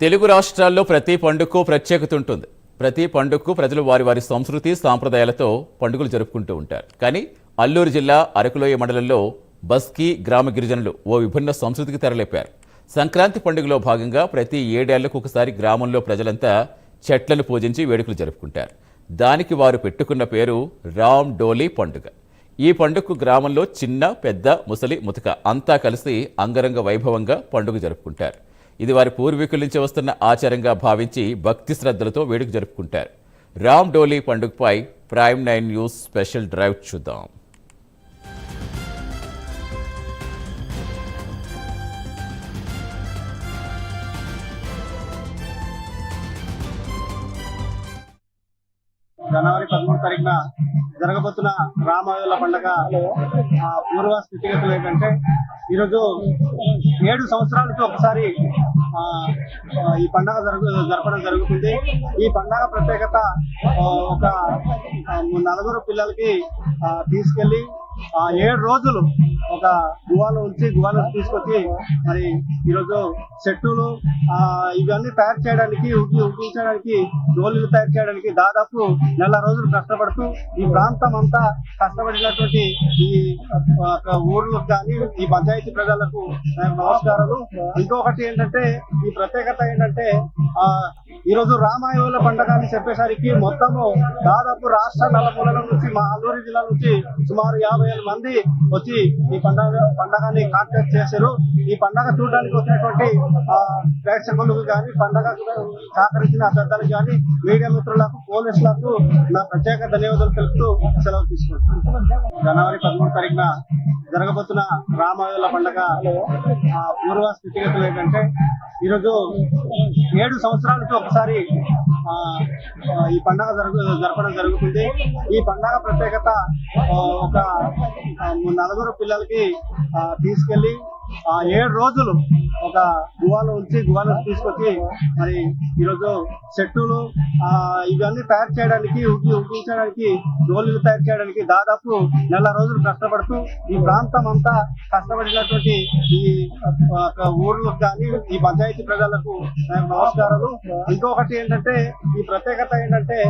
తెలుగు రాష్ట్రాల్లో ప్రతి పండుగకు ప్రత్యేకత ఉంటుంది. ప్రతి పండుగకు ప్రజలు వారి వారి సంస్కృతి సాంప్రదాయాలతో పండుగలు జరుపుకుంటూ ఉంటారు. కానీ అల్లూరు జిల్లా అరకులోయ మండలంలో బస్కీ గ్రామ గిరిజనులు ఓ విభిన్న సంస్కృతికి తెరలేపారు. సంక్రాంతి పండుగలో భాగంగా ప్రతి 7 ఏళ్లకు ఒకసారి గ్రామంలో ప్రజలంతా చెట్లను పూజించి వేడుకలు జరుపుకుంటారు. దానికి వారు పెట్టుకున్న పేరు రామ్ డోలీ పండుగ. ఈ పండుగకు గ్రామంలో చిన్న పెద్ద ముసలి ముతక అంతా కలిసి అంగరంగ వైభవంగా పండుగ జరుపుకుంటారు. ఇది వారి పూర్వీకుల నుంచి వస్తున్న ఆచారంగా భావించి భక్తి శ్రద్ధలతో వేడుక జరుపుకుంటారు. రామ్ డోలీ పండుగపై ప్రైమ్ 9 న్యూస్ స్పెషల్ డ్రైవ్ చూద్దాం. జనవరి 13 తారీఖున జరగబోతున్న రామాయుల పండుగ పూర్వ స్థితిగతులు ఏంటంటే, ఈరోజు 7 సంవత్సరాలకి ఒకసారి ఈ పండుగ జరపడం జరుగుతుంది. ఈ పండుగ ప్రత్యేకత ఒక 4 పిల్లలకి తీసుకెళ్లి 7 రోజులు ఒక గువాలో ఉంచి గువాలో తీసుకొచ్చి మరి ఈరోజు చెట్టులు ఇవన్నీ తయారు చేయడానికి ఉగ్గించడానికి డోలీలు తయారు చేయడానికి దాదాపు 4 రోజులు కష్టపడుతూ ఈ ప్రాంతం అంతా కష్టపడినటువంటి ఈ ఊర్లకు కానీ ఈ పంచాయతీ ప్రజలకు నమస్కారాలు. ఇంకొకటి ఏంటంటే, ఈ ప్రత్యేకత ఏంటంటే, ఈరోజు రామాయుల పండుగ అని చెప్పేసరికి మొత్తము దాదాపు రాష్ట్ర నలుమూలల నుంచి మా అల్లూరు జిల్లా నుంచి సుమారు 50,000 మంది వచ్చి ఈ పండుగని కాంటాక్ట్ చేశారు. ఈ పండుగ చూడడానికి వచ్చినటువంటి ప్రేక్షకులకు కానీ, పండుగ సహకరించిన పెద్దలకు కానీ, మీడియా మిత్రులకు, పోలీసులకు నా ప్రత్యేక ధన్యవాదాలు తెలుపుతూ సెలవు తీసుకుంటున్నాను. జనవరి 13 తారీఖున జరగబోతున్న రామాయుల పండుగ పూర్వ స్థితిగతులు ఏంటంటే, ఈరోజు 7 సంవత్సరాలకి ఒకసారి ఈ పండుగ జరపడం జరుగుతుంది. ఈ పండుగ ప్రత్యేకత ఒక 4 పిల్లలకి తీసుకెళ్లి 7 రోజులు ఒక గువాలో ఉంచి గువాలో తీసుకొచ్చి మరి ఈరోజు చెట్టులు ఇవన్నీ తయారు చేయడానికి ఉగ్గించడానికి డోలీలు తయారు చేయడానికి దాదాపు 4 రోజులు కష్టపడుతూ ఈ ప్రాంతం అంతా కష్టపడినటువంటి ఈ ఊర్లకు కానీ ఈ పంచాయతీ ప్రజలకు నమస్కారాలు. ఇంకొకటి ఏంటంటే, ఈ ప్రత్యేకత ఏంటంటే,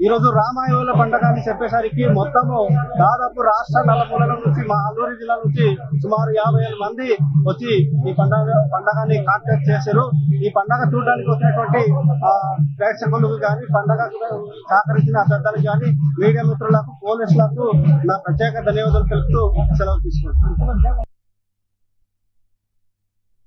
ఈరోజు రామాయుల పండుగ అని చెప్పేసరికి మొత్తము దాదాపు రాష్ట్ర నలుమూలల నుంచి మా అల్లూరు జిల్లా నుంచి సుమారు 50,000 మంది వచ్చి ఈ పండుగని కాంటాక్ట్ చేశారు. ఈ పండుగ చూడడానికి వచ్చినటువంటి ప్రేక్షకులకు కానీ, పండుగ సహకరించిన పెద్దలకు కానీ, మీడియా మిత్రులకు, పోలీసులకు నా ప్రత్యేక ధన్యవాదాలు తెలుపుతూ సెలవు తీసుకుంటున్నాను.